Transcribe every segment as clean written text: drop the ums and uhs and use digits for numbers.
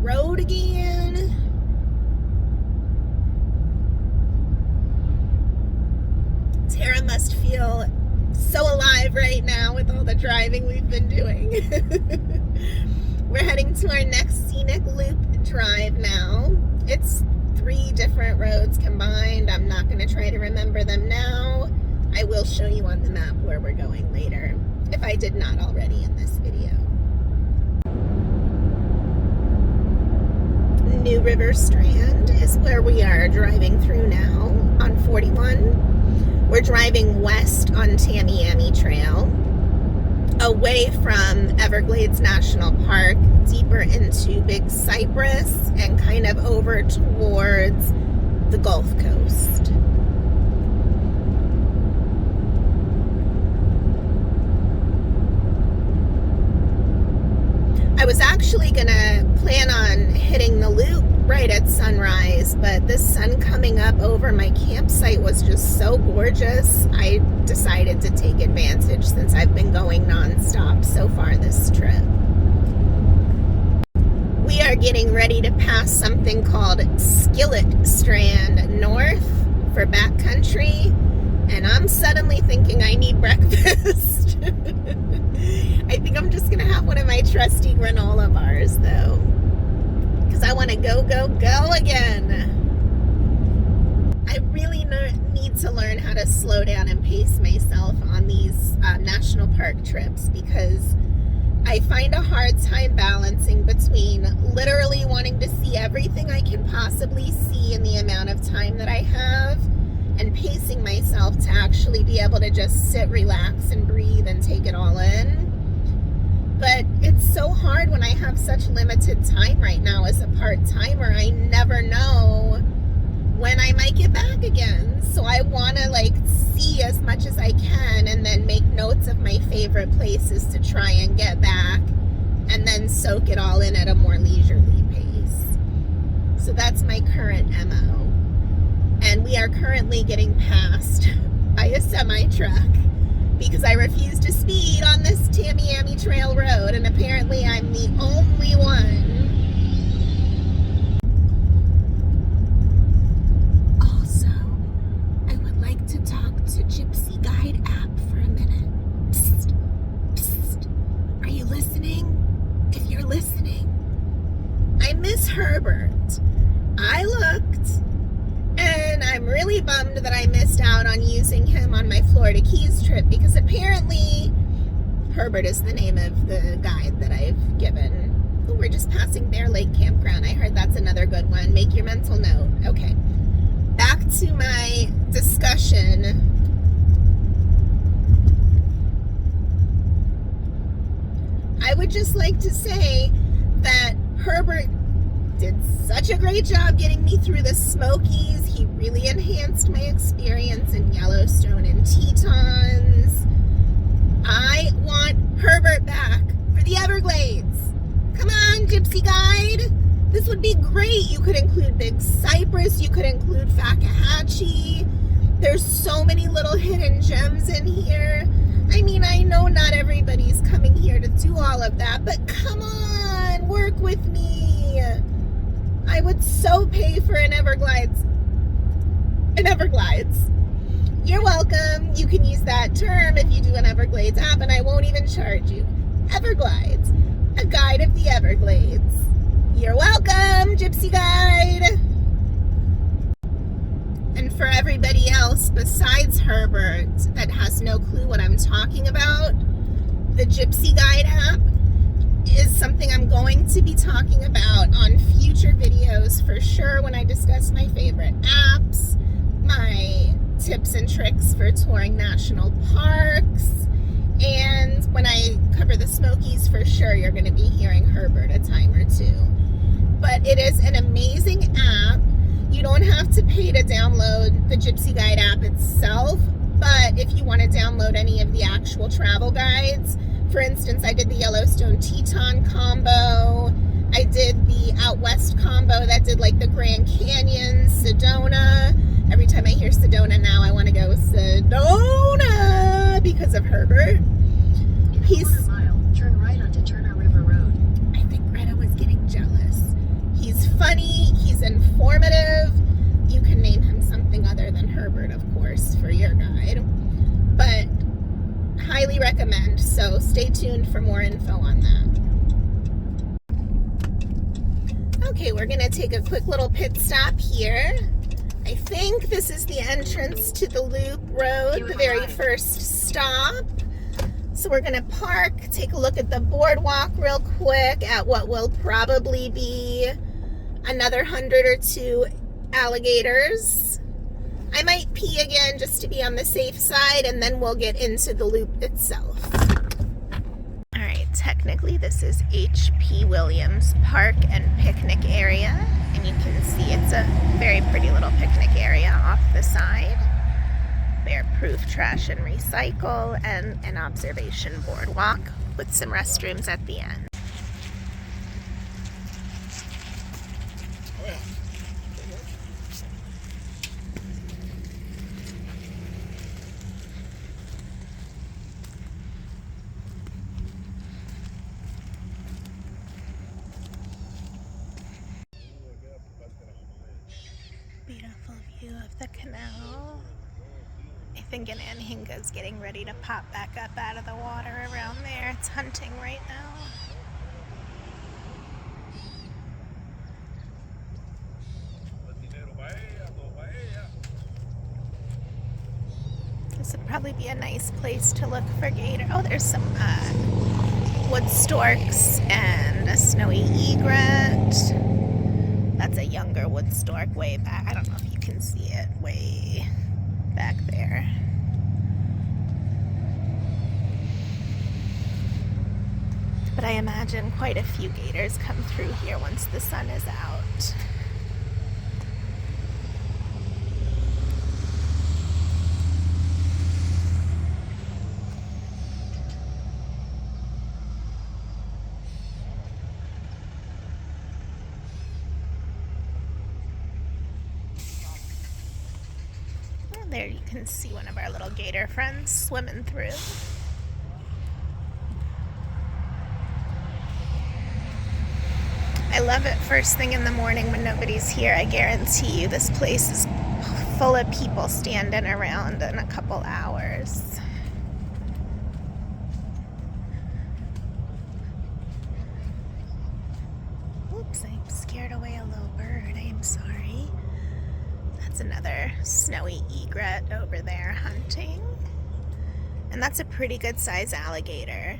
road again. Tara must feel so alive right now with all the driving we've been doing. We're heading to our next scenic loop drive now. It's 3 different roads combined. I'm not going to try to remember them now. I will show you on the map where we're going later, if I did not already in this video. New River Strand is where we are driving through now on 41. We're driving west on Tamiami Trail, away from Everglades National Park, deeper into Bjg Cypress, and kind of over towards the Gulf Coast. I was actually gonna plan on hitting the loop right at sunrise, but the sun coming up over my campsite was just so gorgeous. I decided to take advantage since I've been going nonstop so far this trip. We are getting ready to pass something called Skillet Strand North for backcountry, and I'm suddenly thinking I need breakfast. I think I'm just gonna have one of my trusty granola bars though, because I want to go again. I really need to learn how to slow down and pace myself on these national park trips, because I find a hard time balancing between literally wanting to see everything I can possibly see in the amount of time that I have, and pacing myself to actually be able to just sit, relax, and breathe and take it all in. But it's so hard when I have such limited time right now as a part-timer. I never know when I might get back again. So I want to see as much as I can, and then make notes of my favorite places to try and get back, and then soak it all in at a more leisurely pace. So that's my current MO. And we are currently getting passed by a semi-truck because I refuse to speed on this Tamiami Trail road, and apparently I'm the only one. Also, I would like to talk to Gypsy Guide app for a minute. Psst, psst. Are you listening? If you're listening, I miss Herbert. I looked, and I'm really bummed that I missed out on using him on my Florida Keys trip, because apparently Herbert is the name of the guide that I've given. Ooh, we're just passing Bear Lake Campground. I heard that's another good one. Make your mental note. Okay. Back to my discussion. I would just like to say that Herbert did such a great job getting me through the Smokies. He really enhanced my experience in Yellowstone and Tetons. I want Herbert back for the Everglades. Come on, Gypsy Guide. This would be great. You could include Bjg Cypress. You could include Fakahatchee. There's so many little hidden gems in here. I mean, I know not everybody's coming here to do all of that, but come on, work with me. I would so pay for an Everglades. An Everglades. You're welcome. You can use that term if you do an Everglades app, and I won't even charge you. Everglades. A guide of the Everglades. You're welcome, Gypsy Guide. And for everybody else besides Herbert that has no clue what I'm talking about, the Gypsy Guide app is something I'm going to be talking about on future videos for sure, when I discuss my favorite apps, my tips and tricks for touring national parks, and when I cover the Smokies for sure, you're going to be hearing Herbert a time or two. But it is an amazing app. You don't have to pay to download the Gypsy Guide app itself, but if you want to download any of the actual travel guides, for instance, I did the Yellowstone Teton combo. I did the Out West combo that did the Grand Canyon, Sedona. Every time I hear Sedona now, I want to go Sedona because of Herbert. In a quarter mile, turn right onto Turner River Road. I think Greta was getting jealous. funny, he's informative. You can name him something other than Herbert, of course, for your guide. But highly recommend, so stay tuned for more info on that. Okay, we're gonna take a quick little pit stop here. I think this is the entrance to the Loop Road, the very first stop. So we're gonna park, take a look at the boardwalk real quick at what will probably be another 100 or 2 alligators. I might pee again just to be on the safe side, and then we'll get into the loop itself. All right, technically this is H.P. Williams Park and Picnic Area, and you can see it's a very pretty little picnic area off the side. Bear-proof trash and recycle, and an observation boardwalk with some restrooms at the end. Beautiful view of the canal. I think an anhinga's getting ready to pop back up out of the water around there. It's hunting right now. This would probably be a nice place to look for gator. Oh, there's some wood storks and a snowy egret. That's a younger wood stork way back. I don't know if you can see it way back there. But I imagine quite a few gators come through here once the sun is out. There you can see one of our little gator friends swimming through. I love it first thing in the morning when nobody's here. I guarantee you this place is full of people standing around in a couple hours. Oops, I scared away a little bird. I am sorry. That's another snowy egret over there hunting. And that's a pretty good size alligator.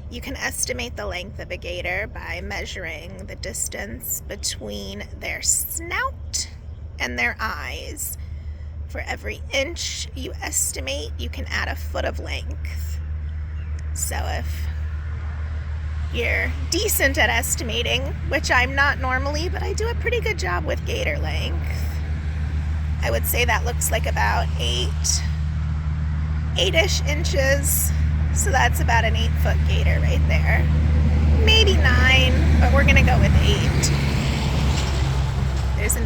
You can estimate the length of a gator by measuring the distance between their snout and their eyes. For every inch you estimate, you can add a foot of length. So if you're decent at estimating, which I'm not normally, but I do a pretty good job with gator length, I would say that looks like about 8-ish inches. So that's about an 8-foot gator right there. Maybe 9, but we're gonna go with 8. There's an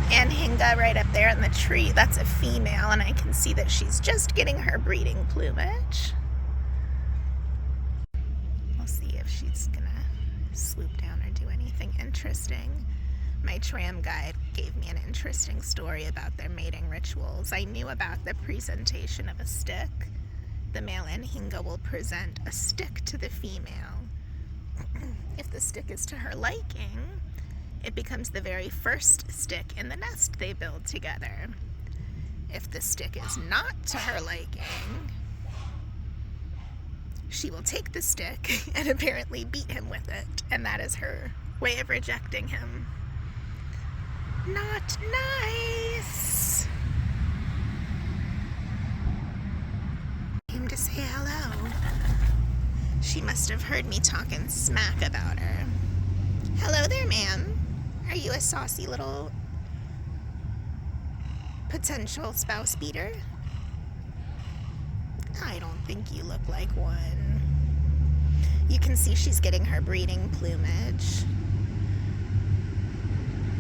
anhinga right up there in the tree. That's a female, and I can see that she's just getting her breeding plumage. We'll see if she's gonna swoop down or do anything interesting. My tram guide gave me an interesting story about their mating rituals. I knew about the presentation of a stick. The male anhinga will present a stick to the female. If the stick is to her liking, it becomes the very first stick in the nest they build together. If the stick is not to her liking, she will take the stick and apparently beat him with it, and that is her way of rejecting him. Not nice. Came to say hello. She must have heard me talking smack about her. Hello there, ma'am. Are you a saucy little potential spouse beater? I don't think you look like one. You can see she's getting her breeding plumage.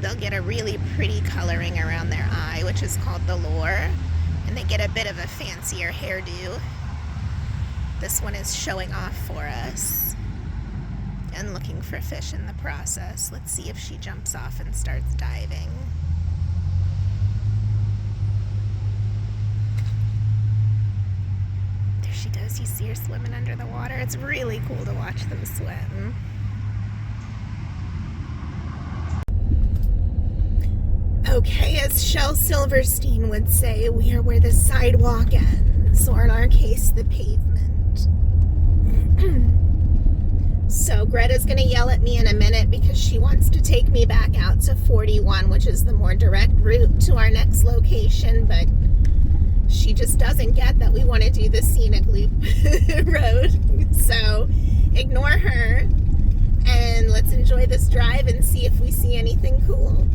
They'll get a really pretty coloring around their eye, which is called the lure, and they get a bit of a fancier hairdo. This one is showing off for us. and looking for fish in the process. Let's see if she jumps off and starts diving. There she goes. You see her swimming under the water. It's really cool to watch them swim. Okay, as Shel Silverstein would say, we are where the sidewalk ends, or in our case, the pavement. So Greta's gonna yell at me in a minute because she wants to take me back out to 41, which is the more direct route to our next location, but she just doesn't get that we want to do the scenic loop road. So ignore her, and let's enjoy this drive and see if we see anything cool.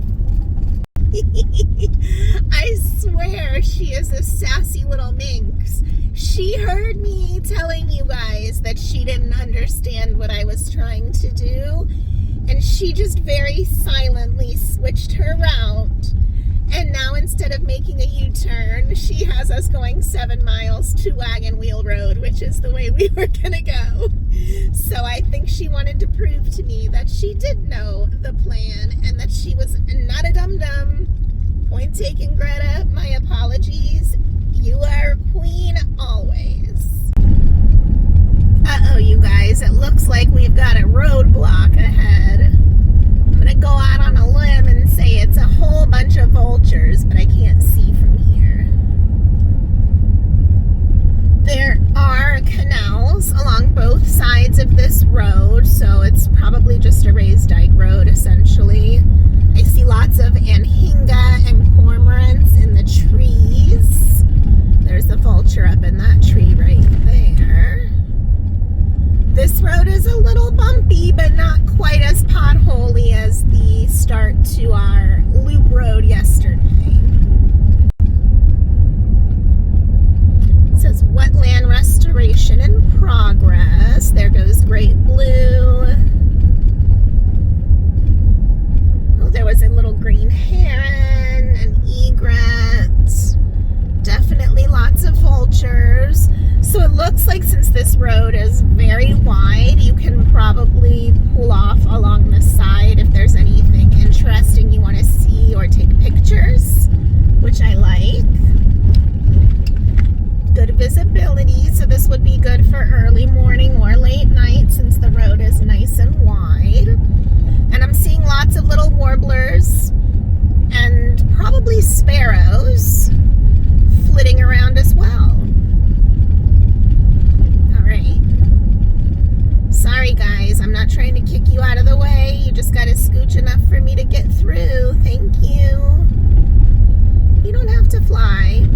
I swear she is a sassy little minx. She heard me telling you guys that she didn't understand what I was trying to do, and she just very silently switched her route. And now instead of making a U-turn, she has us going 7 miles to Wagon Wheel Road, which is the way we were gonna go. So I think she wanted to prove to me that she did know the plan and that she was not a dum-dum. Point taken, Greta. My apologies. You are queen always. Uh-oh, you guys. It looks like we've got a roadblock ahead. I'm gonna go out on a limb and say it's a whole bunch of vultures, but I can't see from here. There are canals along both sides of this road, so it's probably just a raised dike road, essentially. I see lots of anhinga and cormorants in the trees. There's a vulture up in that tree right there. This road is a little bumpy, but not quite as potholy as the start to our loop road yesterday. It says wetland restoration in progress. There goes Great Blue. Oh, there was a little green heron, an egret. Definitely lots of vultures. So it looks like since this road is very wide, you can probably pull off along the side if there's anything interesting you want to see or take pictures, which I like. Good visibility, so this would be good for early morning or late night since the road is nice and wide. And I'm seeing lots of little warblers and probably sparrows flitting around as well. Alright. Sorry guys, I'm not trying to kick you out of the way. You just gotta scooch enough for me to get through. Thank you. You don't have to fly.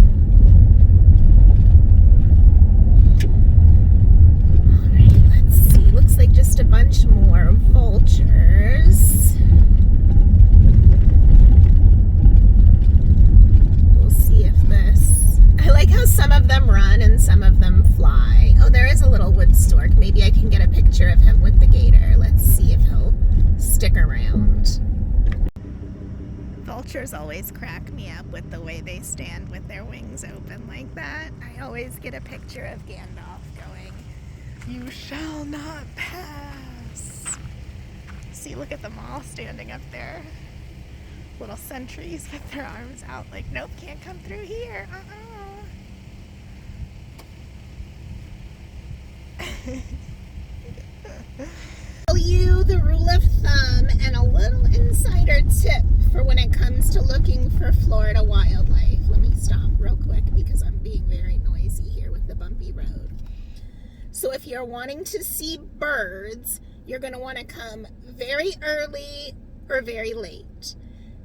Alright, let's see. Looks like just a bunch more vultures. We'll see if this... I like how some of them run and some of them fly. Oh, there is a little wood stork. Maybe I can get a picture of him with the gator. Let's see if he'll stick around. Vultures always crack me up with the way they stand with their wings open like that. I always get a picture of Gandalf going, "You shall not pass." See, look at them all standing up there. Little sentries with their arms out like, nope, can't come through here. Tell you the rule of thumb and a little insider tip for when it comes to looking for Florida wildlife. Let me stop real quick because I'm being very noisy here with the bumpy road. So if you're wanting to see birds, you're going to want to come very early or very late.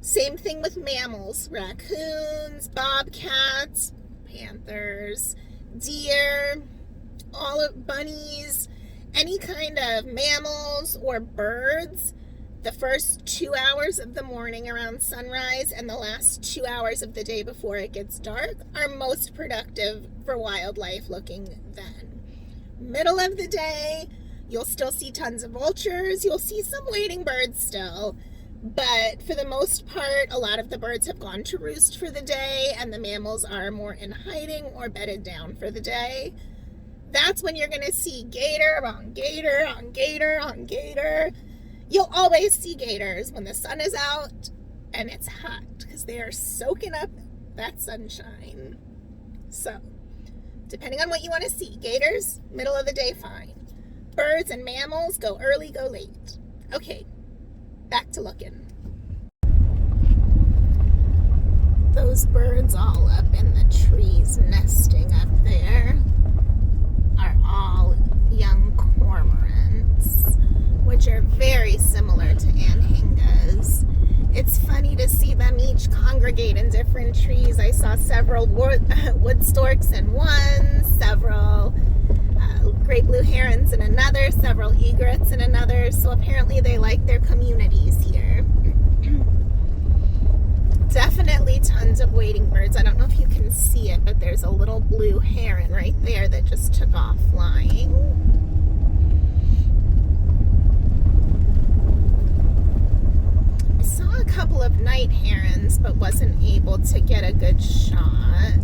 Same thing with mammals, raccoons, bobcats, panthers, deer, all of bunnies, any kind of mammals or birds. The first 2 hours of the morning around sunrise and the last 2 hours of the day before it gets dark are most productive for wildlife looking then. Middle of the day, you'll still see tons of vultures. You'll see some wading birds still. But for the most part, a lot of the birds have gone to roost for the day and the mammals are more in hiding or bedded down for the day. That's when you're gonna see gator on gator on gator on gator. You'll always see gators when the sun is out and it's hot, because they are soaking up that sunshine. So, depending on what you want to see, gators, middle of the day, fine. Birds and mammals, go early, go late. Okay, back to looking. Those birds all up in the trees nesting up there are all young cormorants, which are very similar to anhingas. It's funny to see them each congregate in different trees. I saw several wood storks in one, several great blue herons in another, several egrets in another. So apparently they like their communities here. Definitely tons of wading birds. I don't know if you can see it, but there's a little blue heron right there that just took off flying. I saw a couple of night herons, but wasn't able to get a good shot.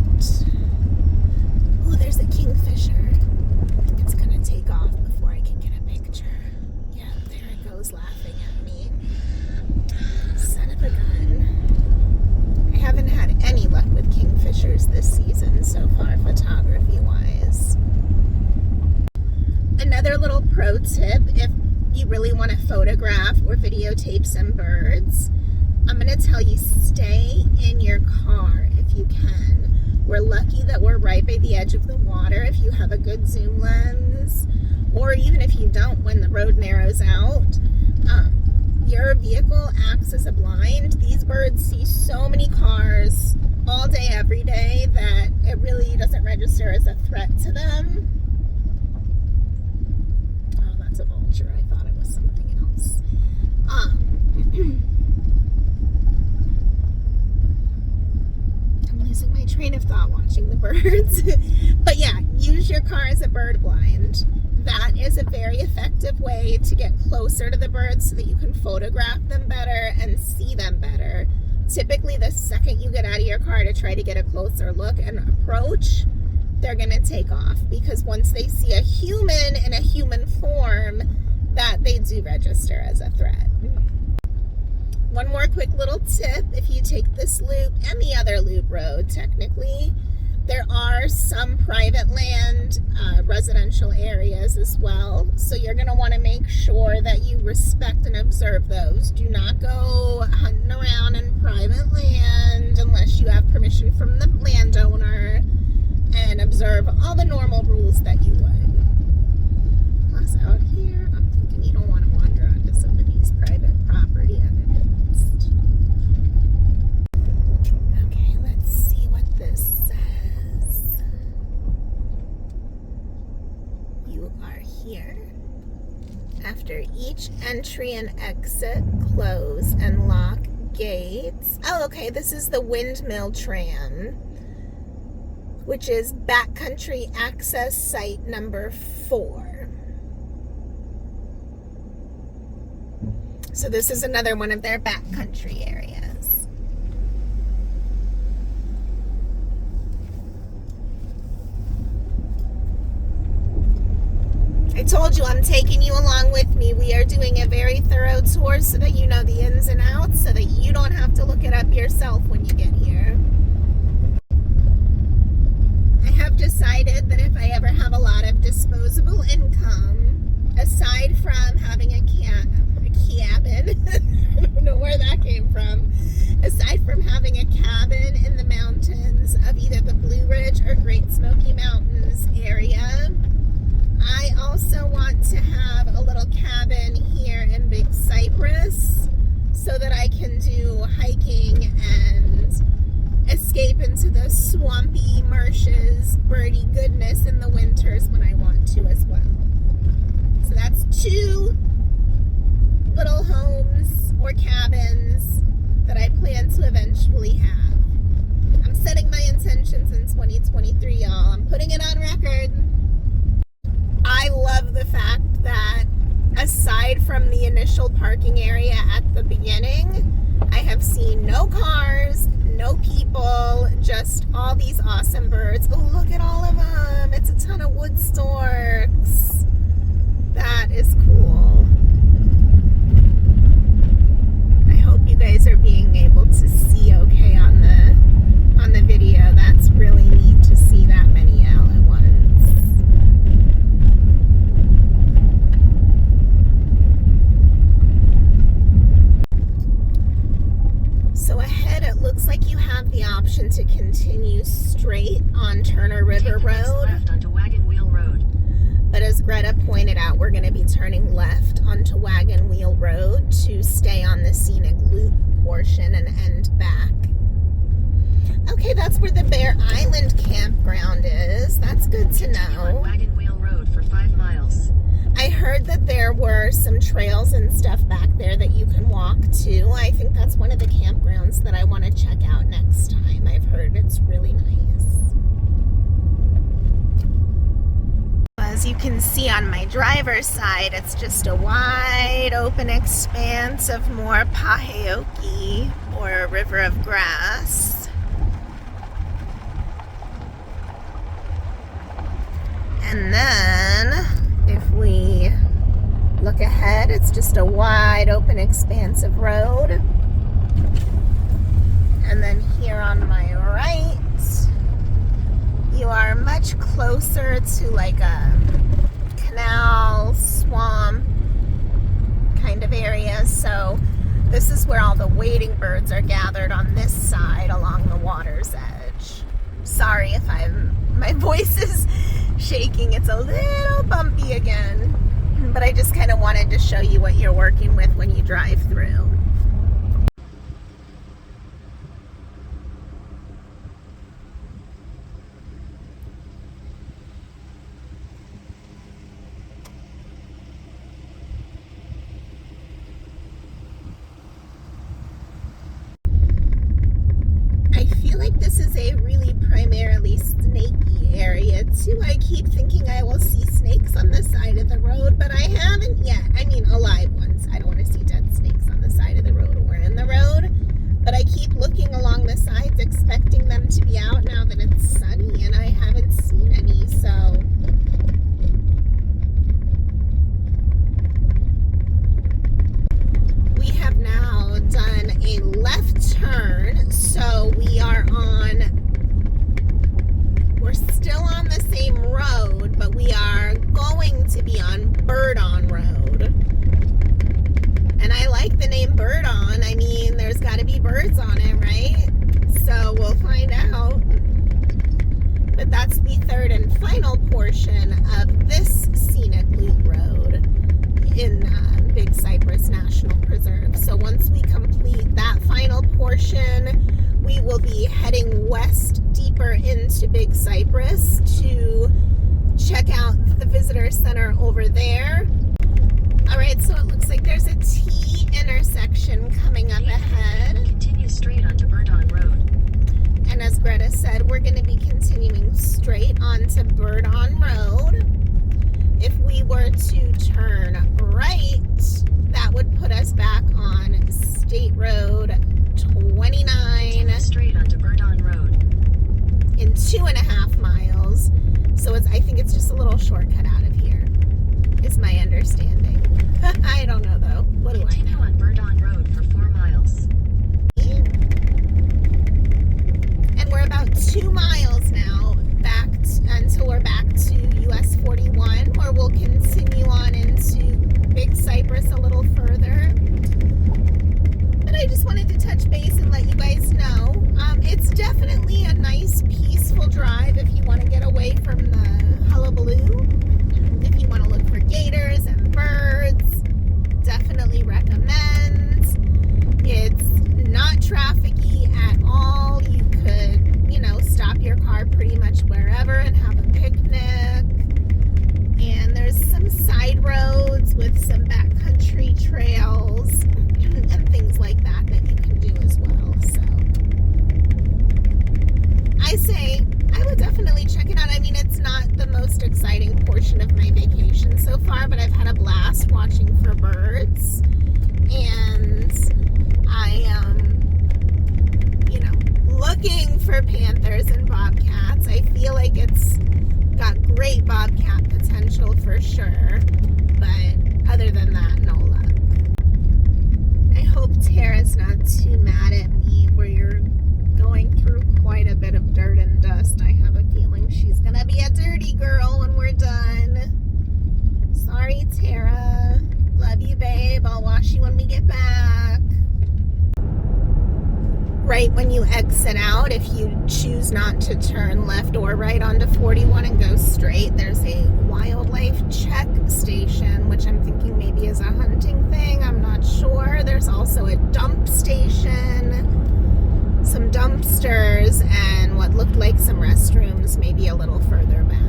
Oh, there's a kingfisher. It's gonna take off before I can get a picture. Yeah, there it goes laughing at me. Son of a gun. I haven't had any luck with kingfishers this season so far, photography-wise. Another little pro tip, if you really want to photograph or videotape some birds, I'm going to tell you, stay in your car if you can. We're lucky that we're right by the edge of the water if you have a good zoom lens, or even if you don't, when the road narrows out. Your vehicle acts as a blind. These birds see so many cars all day, every day, that it really doesn't register as a threat to them. Oh, that's a vulture. I thought it was something else. I'm losing my train of thought watching the birds. But yeah, use your car as a bird blind. That is a very effective way to get closer to the birds so that you can photograph them better and see them better. Typically, the second you get out of your car to try to get a closer look and approach, they're going to take off, because once they see a human in a human form, that they do register as a threat. One more quick little tip: if you take this loop and the other loop road, technically, there are some private land, residential areas as well. So you're going to want to make sure that you respect and observe those. Do not go hunting around in private land unless you have permission from the landowner, and observe all the normal rules that you would. Plus out here, I'm thinking you don't want to wander onto somebody's private property unannounced. Okay, let's see what this says. You are here. After each entry and exit, close and lock gates. Oh, okay, this is the windmill tram, which is backcountry access site number 4. So this is another one of their backcountry areas. I told you I'm taking you along with me. We are doing a very thorough tour so that you know the ins and outs, so that you don't have to look it up yourself when you get here. I have decided that if I ever have a lot of disposable income, aside from having a cabin, I don't know where that came from, aside from having a cabin in the mountains of either the Blue Ridge or Great Smoky Mountains area, I also want to have a little cabin here in Bjg Cypress so that I can do hiking and escape into the swampy marshes, birdie goodness in the winters when I want to as well. So that's 2 little homes or cabins that I plan to eventually have. I'm setting my intentions in 2023, y'all. I'm putting it on record. I love the fact that aside from the initial parking area at the beginning, I have seen no cars, no people, just all these awesome birds. Oh, look at all of them. It's a ton of wood storks. So ahead, it looks like you have the option to continue straight on Turner River Road. Left onto Wagon Wheel Road. But as Greta pointed out, we're going to be turning left onto Wagon Wheel Road to stay on the scenic loop portion and end back. Okay, that's where the Bear Island campground is. That's good to Continue on know. Wagon Wheel Road for 5 miles. I heard that there were some trails and stuff back there that you can walk to. I think that's one of the campgrounds that I want to check out next time. I've heard it's really nice. As you can see on my driver's side, it's just a wide open expanse of more Fakahatchee, or a river of grass. And then, if we look ahead, it's just a wide open expanse of road. And then here on my right, you are much closer to like a canal, swamp kind of area. So this is where all the wading birds are gathered on this side along the water's edge. Sorry if my voice is shaking. It's a little bumpy again, but I just kind of wanted to show you what you're working with when you drive through. I feel like this is a really primarily snaky area too. I keep thinking I will see snakes on the side of the road, but I haven't yet. I mean, alive ones. I don't want to see dead snakes on the side of the road or in the road, but I keep looking along the sides expecting them to be out now that it's sunny, and I haven't seen any. So we have now done a left turn, so we're still on the same road, but we are going to be on Bird On Road. And I like the name Bird On. I mean, there's got to be birds on it, right? So we'll find out. But that's the third and final portion of this scenic loop road in Bjg Cypress National Reserve. So once we complete that final portion, we will be heading west deeper into Bjg Cypress to check out the visitor center over there. All right, so it looks like there's a T intersection coming up ahead. Continue straight onto Bird On Road. And as Greta said, we're going to be continuing straight onto Bird On Road. If we were to turn right, that would put us back on State Road 29. Continue straight onto Bird On Road. In 2.5 miles. So I think it's just a little shortcut out of here, is my understanding. I don't know though. What do I know? Continue on Bird On Road for 4 miles. And we're about 2 miles now back until we're back to US 41, where we'll continue on into Bjg Cypress a little further. But I just wanted to touch base and let you guys know it's definitely a nice peaceful drive if you want to get away from the hullabaloo. If you want to look for gators and birds, definitely recommend. It's not trafficy at all. You could, stop your car pretty much wherever and have a picnic. And there's some side roads with some backcountry trails and things like that you can do as well. So I say I would definitely check it out. I mean, it's not the most exciting portion of my vacation so far, but I've had a blast watching for birds. And I am, looking for panthers and bobcats. I feel like it's got great bobcat potential for sure, but other than that, no luck. I hope Tara's not too mad at me where you're going through quite a bit of dirt and dust. I have a feeling she's gonna be a dirty girl when we're done. Sorry, Tara. Love you, babe. I'll wash you when we get back. when you exit out, if you choose not to turn left or right onto 41 and go straight, there's a wildlife check station, which I'm thinking maybe is a hunting thing. I'm not sure. There's also a dump station, some dumpsters, and what looked like some restrooms maybe a little further back.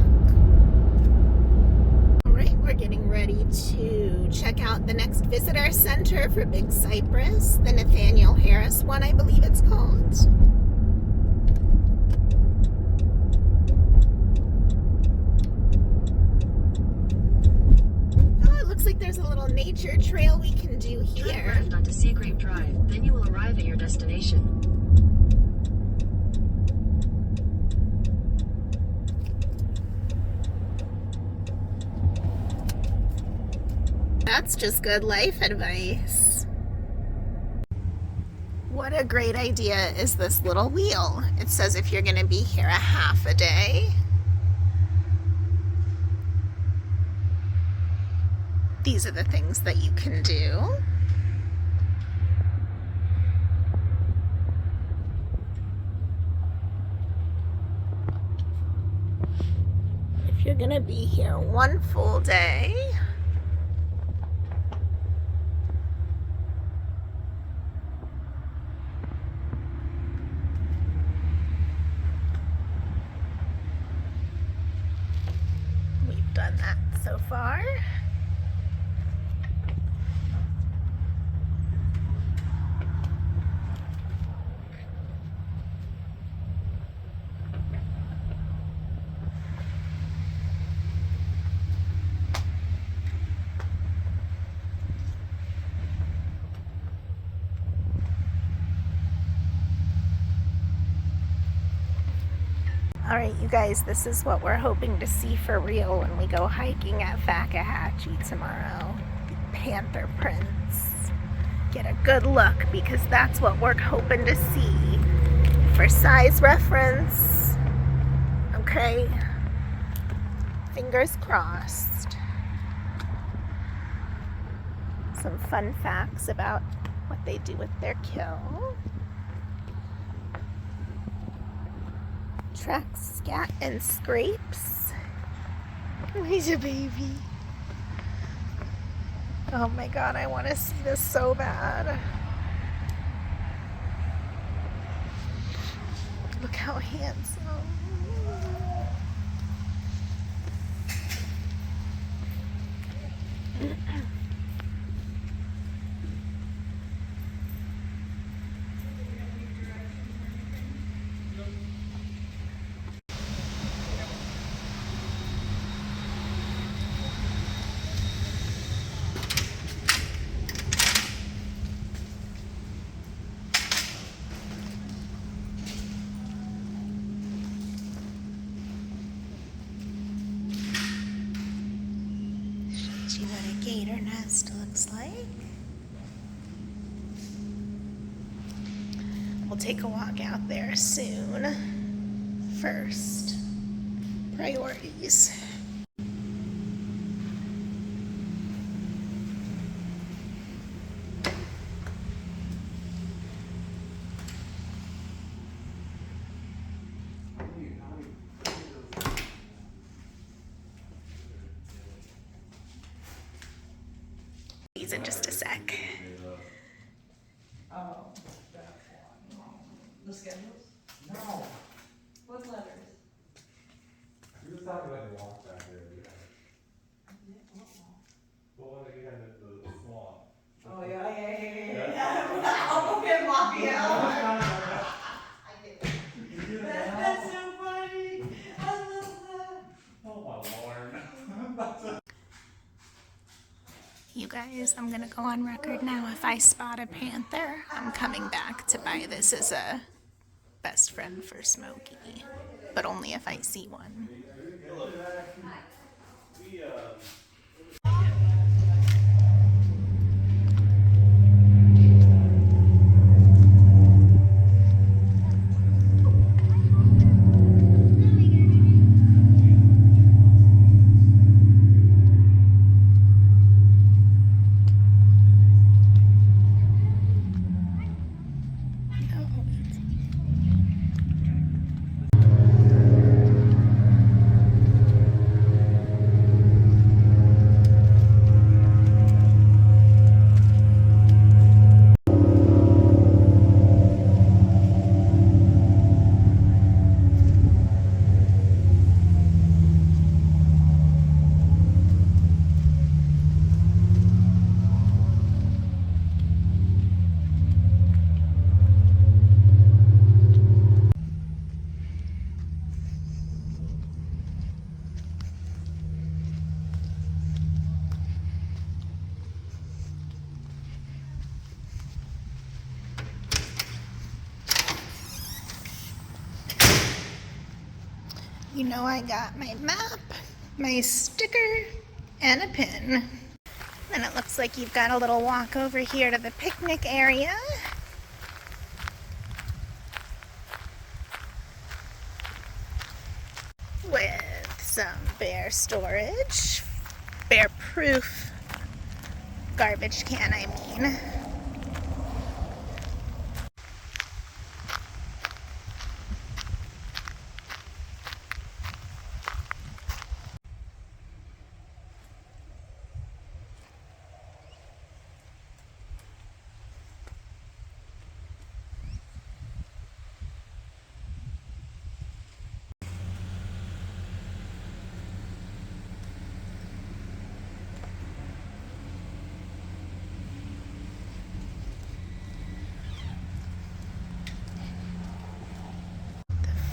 All right, we're getting ready to check out the next visitor center for Bjg Cypress, the Nathaniel Harris one, I believe it's called. Oh, it looks like there's a little nature trail we can do here. Turn left onto Sea Grape Drive, then you will arrive at your destination. That's just good life advice. What a great idea is this little wheel. It says if you're going to be here a half a day, these are the things that you can do. If you're going to be here one full day, done that so far. All right, you guys, this is what we're hoping to see for real when we go hiking at Fakahatchee tomorrow. Panther prints. Get a good look, because that's what we're hoping to see. For size reference, okay? Fingers crossed. Some fun facts about what they do with their kill. Tracks, scat, and scrapes. He's a baby. Oh my god, I want to see this so bad. Look how handsome. See what a gator nest looks like. We'll take a walk out there soon. First, priorities. In just a sec. Oh, that one. The schedules? No. What letters? We was talking about the walk back there. The one that you had at the swamp. Oh, yeah. I'll go get Lafayette. I get it. That's so funny. I love that. Oh my lord. You guys, I'm gonna go on record now. If I spot a panther, I'm coming back to buy this as a best friend for Smokey. But only if I see one. You know I got my map, my sticker, and a pin. And it looks like you've got a little walk over here to the picnic area. With some bear storage, bear proof garbage can, I mean.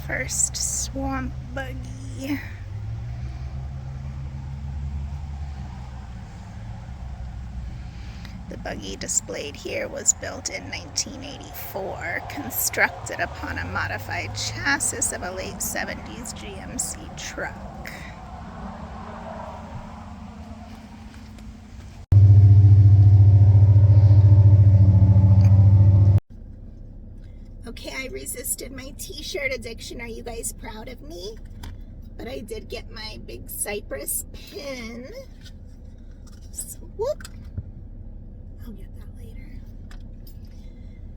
First swamp buggy. The buggy displayed here was built in 1984, constructed upon a modified chassis of a late 70s GMC truck. Okay, I resisted my t-shirt addiction. Are you guys proud of me? But I did get my Bjg Cypress pin. So, whoop. I'll get that later.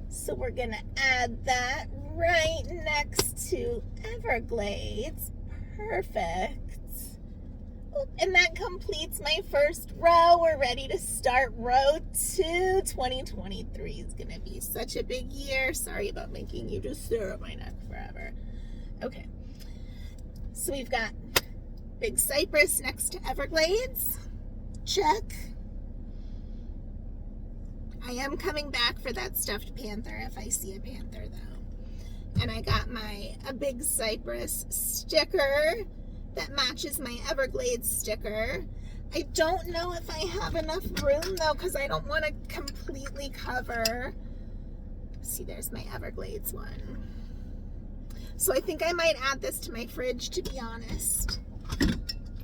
So we're gonna add that right next to Everglades. Perfect. Oop, and that completes my first row. We're ready to start row 2. 2023 is gonna be such a big year. Sorry about making you just stare at my neck forever. Okay, so we've got Bjg Cypress next to Everglades. Check. I am coming back for that stuffed panther if I see a panther though. And I got a Bjg Cypress sticker that matches my Everglades sticker. I don't know if I have enough room though, because I don't want to completely cover. See, there's my Everglades one. So I think I might add this to my fridge, to be honest.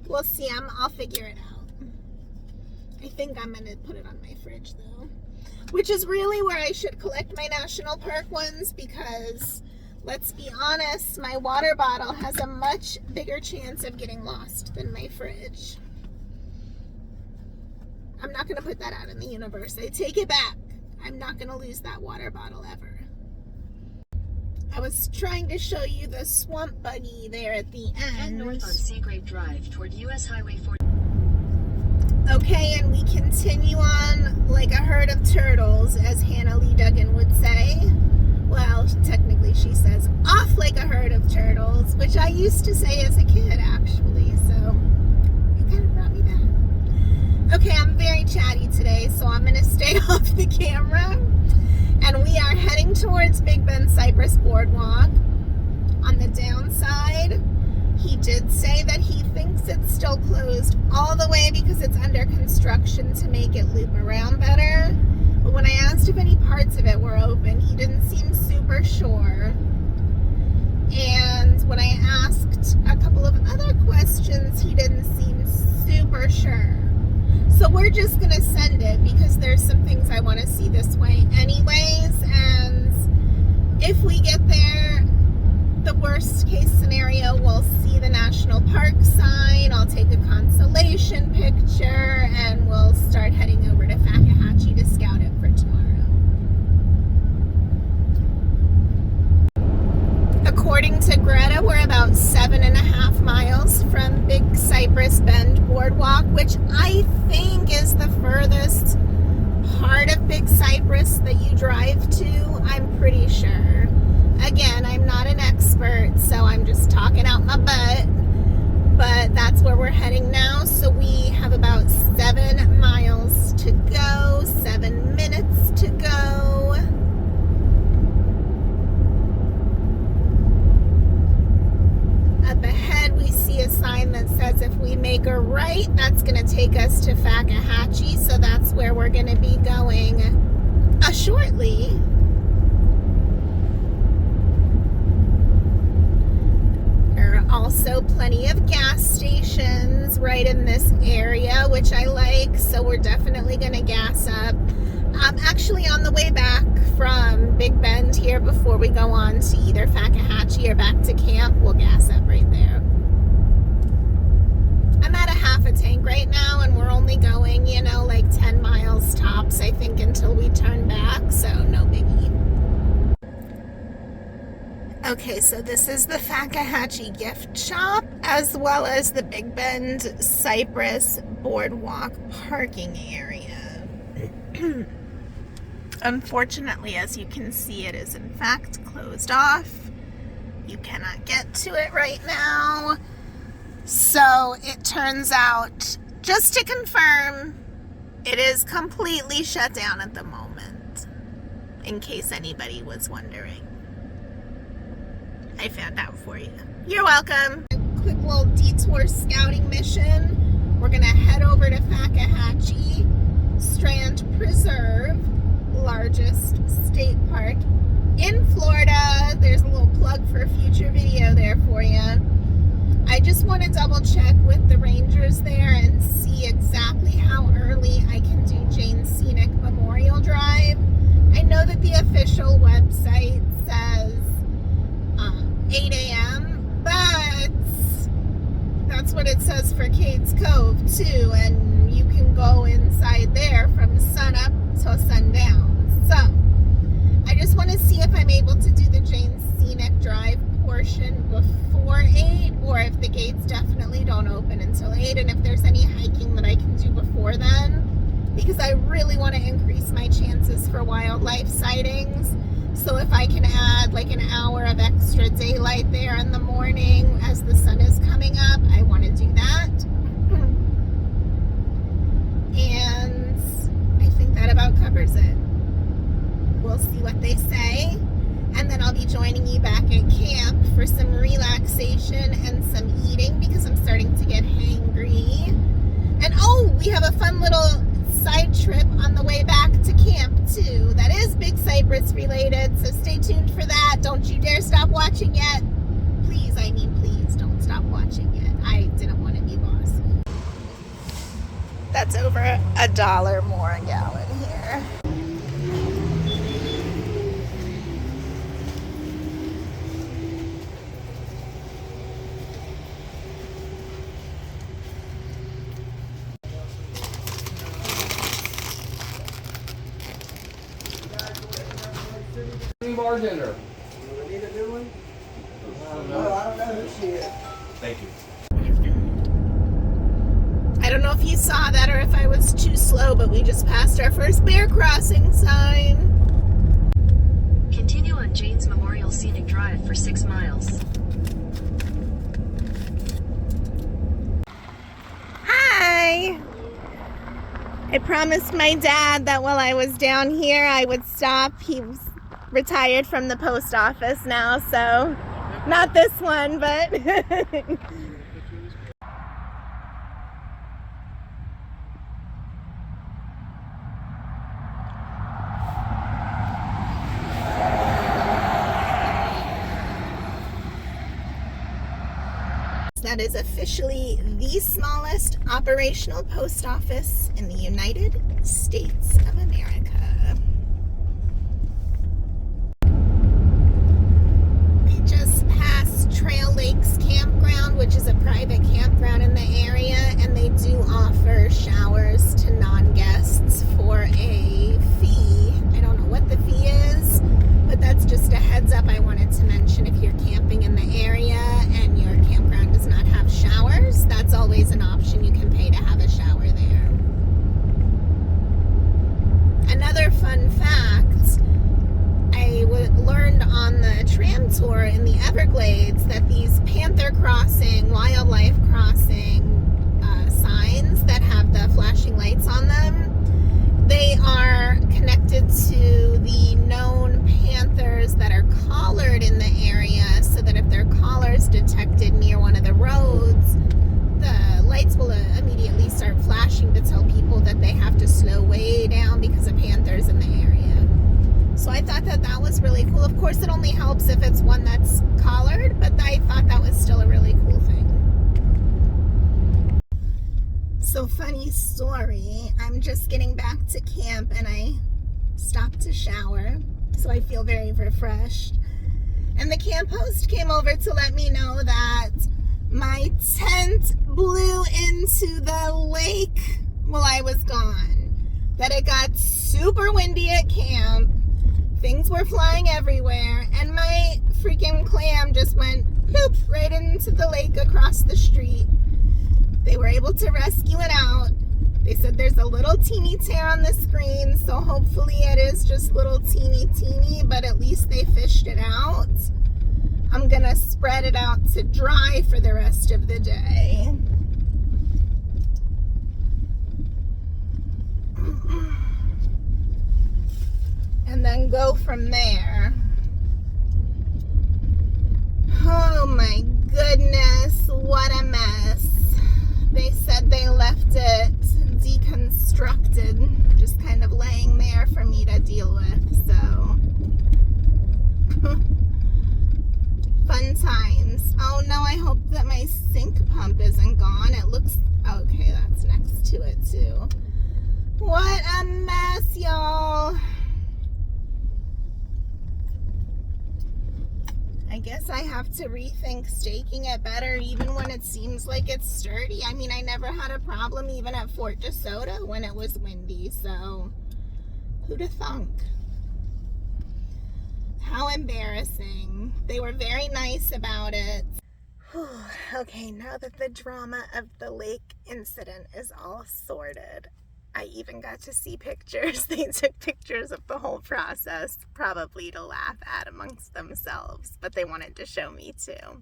We'll see. I'll figure it out. I think I'm gonna put it on my fridge though, which is really where I should collect my national park ones, because let's be honest, my water bottle has a much bigger chance of getting lost than my fridge. I'm not going to put that out in the universe. I take it back. I'm not going to lose that water bottle ever. I was trying to show you the swamp buggy there at the end. Head north on Seagrave Drive toward US Highway 40. Okay, and we continue on like a herd of turtles, as Hannah Lee Duggan would say. Well, technically she says off like a herd of turtles, which I used to say as a kid, actually, so it kind of brought me back. Okay, I'm very chatty today, so I'm going to stay off the camera. And we are heading towards Bjg Cypress Boardwalk. On the downside, he did say that he thinks it's still closed all the way because it's under construction to make it loop around better. But when I asked if any parts of it were open, he didn't seem super sure. And when I asked a couple of other questions, he didn't seem super sure. So we're just going to send it because there's some things I want to see this way anyways. And if we get there, the worst case scenario, we'll see the national park sign. I'll take a consolation picture and we'll start heading over to Fakahatchee to scout it for tomorrow. According to Greta, we're about 7.5 miles from Bjg Cypress Bend Boardwalk, which I think is the furthest part of Bjg Cypress that you drive to. I'm pretty sure. Again, I'm not an expert, so I'm just talking out my butt. But that's where we're heading now. So we have about 7 miles to go, 7 minutes to go. Up ahead, we see a sign that says if we make a right, that's going to take us to Fakahatchee. So that's where we're going to be going shortly. There are also right in this area, which I like, so we're definitely going to gas up. Actually, on the way back from Big Bend here, before we go on to either Fakahatchee or back to camp, we'll gas up right there. I'm at a half a tank right now, and we're only going, you know, like 10 miles tops, I think, until we turn back, so no biggie. Okay, so this is the Fakahatchee gift shop, as well as the Big Bend Cypress Boardwalk parking area. Unfortunately, as you can see, it is in fact closed off. You cannot get to it right now. So it turns out, just to confirm, it is completely shut down at the moment, in case anybody was wondering. I found out for you. You're welcome. A quick little detour scouting mission. We're gonna head over to Fakahatchee, Strand Preserve, largest state park in Florida. There's a little plug for a future video there for you. I just want to double check with the rangers there and see exactly how early I can do Jane Scenic Memorial Drive. I know that the official website says 8 a.m., but that's what it says for Cades Cove too, and you can go inside there from sun up till sundown. So I just want to see if I'm able to do the Jane Scenic Drive portion before 8, or if the gates definitely don't open until 8, and if there's any hiking that I can do before then, because I really want to increase my chances for wildlife sightings. So if I can add like an hour of extra daylight there in the morning as the sun is coming up, I want to do that. And I think that about covers it. We'll see what they say. And then I'll be joining you back at camp for some relaxation and some eating, because I'm starting to get hangry. And oh, we have a fun little side trip on the way back to camp too. That is Big Cypress related, so stay tuned for that. Don't you dare stop watching yet. Please, I mean please, don't stop watching yet. I didn't want to be bossy. That's over $1 more a gallon here. Bartender. Do we need a new one? I don't know who she is. Thank you. I don't know if you saw that or if I was too slow, but we just passed our first bear crossing sign. Continue on Jane's Memorial Scenic Drive for 6 miles. Hi! I promised my dad that while I was down here I would stop. He's retired from the post office now, so not this one, but that is officially the smallest operational post office in the United States of America. Just past Trail Lakes Campground, which is a private campground in the area, and they do offer showers to non-guests for a fee. I don't know what the fee is, but that's just a heads up I wanted to mention. If you're camping in the area and your campground does not have showers, that's always an option. You can pay to have a shower there. Another fun fact, I learned on the tram tour in the Everglades that these panther crossing, wildlife crossing signs that have the flashing lights on them, they are connected to the known panthers that are collared in the area, so that if their collars detected near one of the roads, the lights will immediately start flashing to tell people that they have to slow way down because of panthers in the area. So I thought that that was really cool. Of course, it only helps if it's one that's collared, but I thought that was still a really cool thing. So funny story, I'm just getting back to camp and I stopped to shower, so I feel very refreshed. And the camp host came over to let me know that my tent blew into the lake while I was gone. That it got super windy at camp, things were flying everywhere, and my freaking clam just went poop right into the lake across the street. They were able to rescue it out. They said there's a little teeny tear on the screen, so hopefully it is just little teeny, but at least they fished it out. I'm gonna spread it out to dry for the rest of the day. And then go from there. Oh my goodness, what a mess. They said they left it deconstructed, just kind of laying there for me to deal with, so. Fun times. Oh no, I hope that my sink pump isn't gone. It looks, okay, that's next to it too. What a mess, y'all. I guess I have to rethink staking it better even when it seems like it's sturdy. I mean, I never had a problem even at Fort DeSoto when it was windy, so who'da thunk? How embarrassing. They were very nice about it. Whew. Okay, now that the drama of the lake incident is all sorted, I even got to see pictures. They took pictures of the whole process, probably to laugh at amongst themselves, but they wanted to show me too.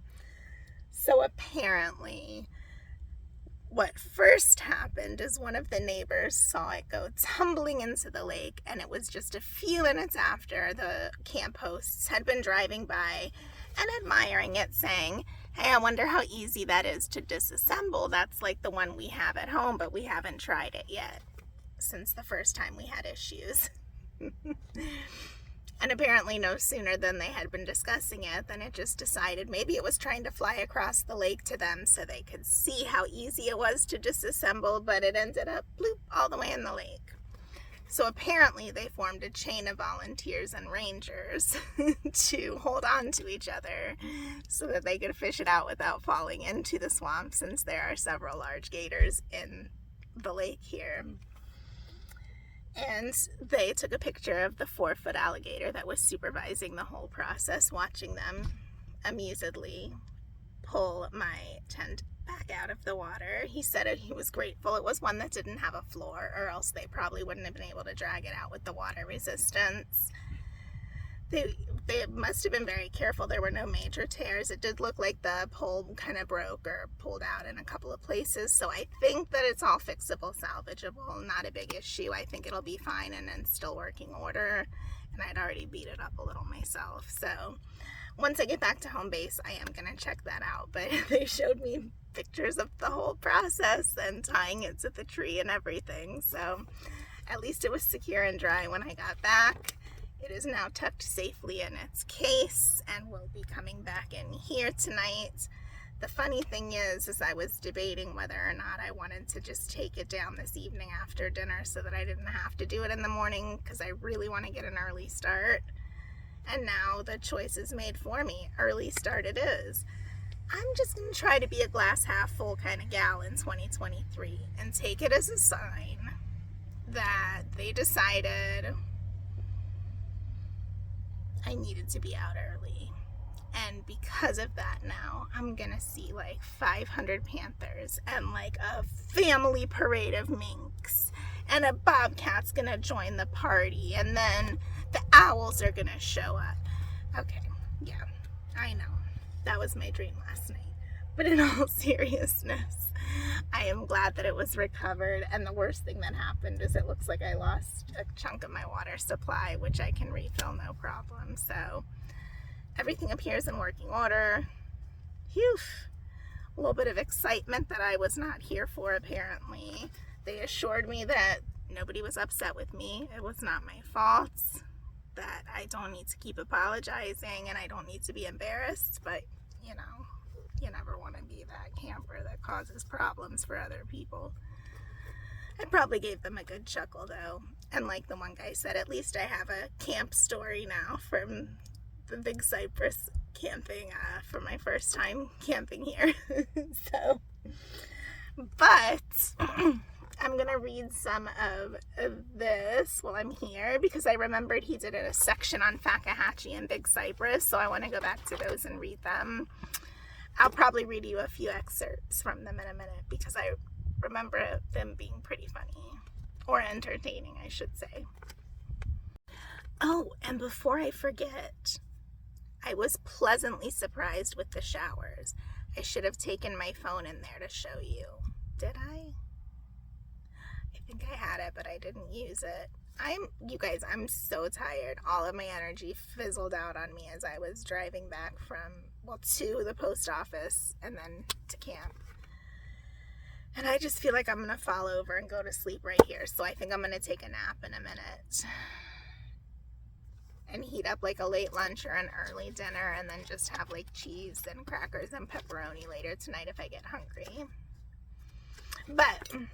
So apparently, what first happened is one of the neighbors saw it go tumbling into the lake, and it was just a few minutes after the camp hosts had been driving by and admiring it, saying, "Hey, I wonder how easy that is to disassemble. That's like the one we have at home, but we haven't tried it yet since the first time we had issues." And apparently no sooner than they had been discussing it than it just decided maybe it was trying to fly across the lake to them so they could see how easy it was to disassemble, but it ended up bloop all the way in the lake. So apparently they formed a chain of volunteers and rangers to hold on to each other so that they could fish it out without falling into the swamp, since there are several large gators in the lake here. And they took a picture of the 4-foot alligator that was supervising the whole process, watching them amusedly pull my tent back out of the water. He said he was grateful it was one that didn't have a floor, or else they probably wouldn't have been able to drag it out with the water resistance. They must have been very careful. There were no major tears. It did look like the pole kind of broke or pulled out in a couple of places. So I think that it's all fixable, salvageable, not a big issue. I think it'll be fine and in still working order. And I'd already beat it up a little myself. So once I get back to home base, I am going to check that out. But they showed me pictures of the whole process and tying it to the tree and everything. So at least it was secure and dry when I got back. It is now tucked safely in its case and will be coming back in here tonight. The funny thing is I was debating whether or not I wanted to just take it down this evening after dinner so that I didn't have to do it in the morning, because I really want to get an early start. And now the choice is made for me. Early start it is. I'm just going to try to be a glass half full kind of gal in 2023 and take it as a sign that they decided I needed to be out early. And because of that, now I'm gonna see like 500 panthers and like a family parade of minks, and a bobcat's gonna join the party, and then the owls are gonna show up. Okay, yeah, I know that was my dream last night, but in all seriousness, I am glad that it was recovered. And the worst thing that happened is it looks like I lost a chunk of my water supply, which I can refill no problem. So everything appears in working order. Phew. A little bit of excitement that I was not here for, apparently. They assured me that nobody was upset with me. It was not my fault. That I don't need to keep apologizing and I don't need to be embarrassed. But, you know, you never want to be that camper that causes problems for other people. I probably gave them a good chuckle though. And like the one guy said, at least I have a camp story now from the Bjg Cypress camping for my first time camping here. So, but I'm gonna read some of this while I'm here because I remembered he did a section on Fakahatchee and Bjg Cypress, so I want to go back to those and read them. I'll probably read you a few excerpts from them in a minute because I remember them being pretty funny, or entertaining, I should say. Oh, and before I forget, I was pleasantly surprised with the showers. I should have taken my phone in there to show you. Did I? I think I had it, but I didn't use it. You guys, I'm so tired. All of my energy fizzled out on me as I was driving back to the post office and then to camp. And I just feel like I'm going to fall over and go to sleep right here. So I think I'm going to take a nap in a minute and heat up like a late lunch or an early dinner and then just have like cheese and crackers and pepperoni later tonight if I get hungry. But I'm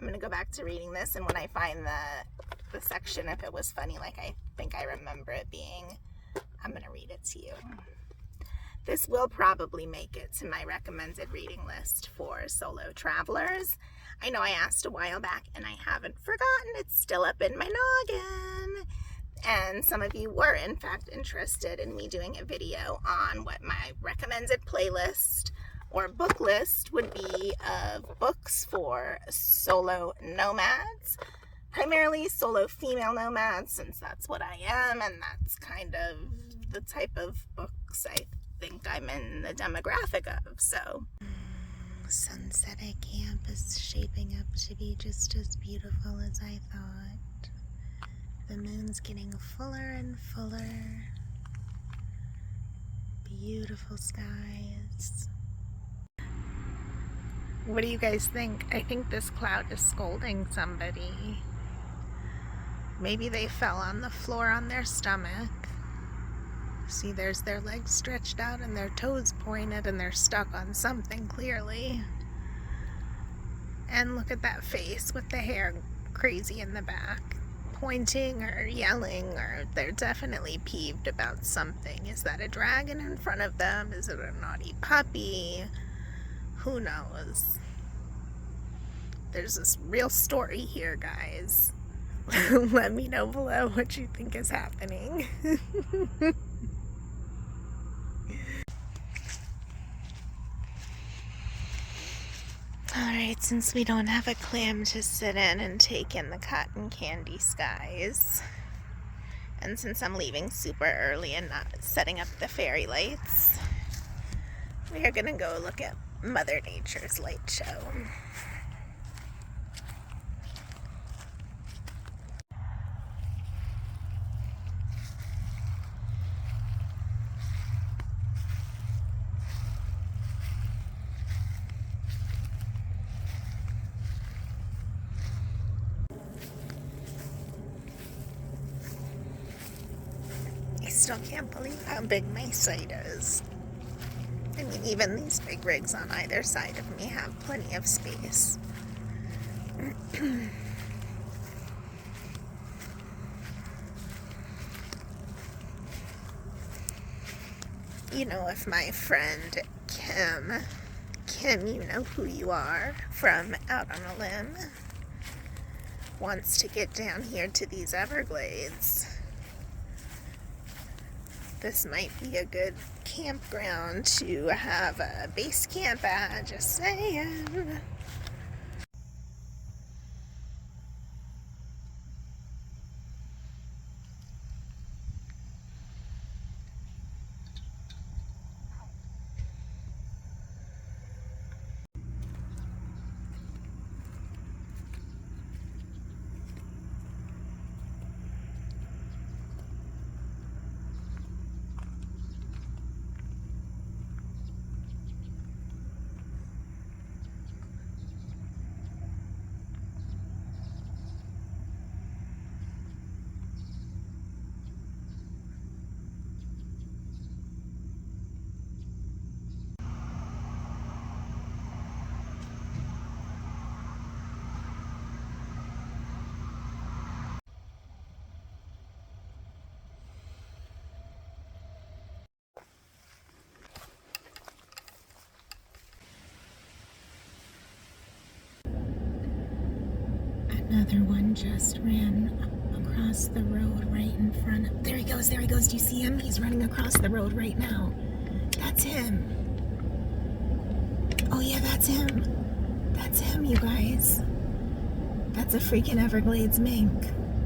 going to go back to reading this, and when I find the section, if it was funny like I think I remember it being, I'm going to read it to you. This will probably make it to my recommended reading list for solo travelers. I know I asked a while back and I haven't forgotten. It's still up in my noggin. And some of you were in fact interested in me doing a video on what my recommended playlist or book list would be of books for solo nomads. Primarily solo female nomads, since that's what I am, and that's kind of the type of books I think I'm in the demographic of. So sunset at camp is shaping up to be just as beautiful as I thought. The moon's getting fuller and fuller. Beautiful skies. What do you guys think? I think this cloud is scolding somebody. Maybe they fell on the floor on their stomach. See, there's their legs stretched out and their toes pointed and they're stuck on something clearly. And look at that face with the hair crazy in the back, pointing or yelling, or they're definitely peeved about something. Is that a dragon in front of them? Is it a naughty puppy? Who knows? There's this real story here, guys. Let me know below what you think is happening. Alright, since we don't have a clam to sit in and take in the cotton candy skies, and since I'm leaving super early and not setting up the fairy lights, we are gonna go look at Mother Nature's light show. I still can't believe how big my site is. I mean, even these big rigs on either side of me have plenty of space. You know, if my friend Kim, you know who you are, from Out on a Limb, wants to get down here to these Everglades, this might be a good campground to have a base camp at, just saying. Another one just ran across the road right in front of... There he goes, there he goes. Do you see him? He's running across the road right now. That's him. Oh yeah, that's him. That's him, you guys. That's a freaking Everglades mink.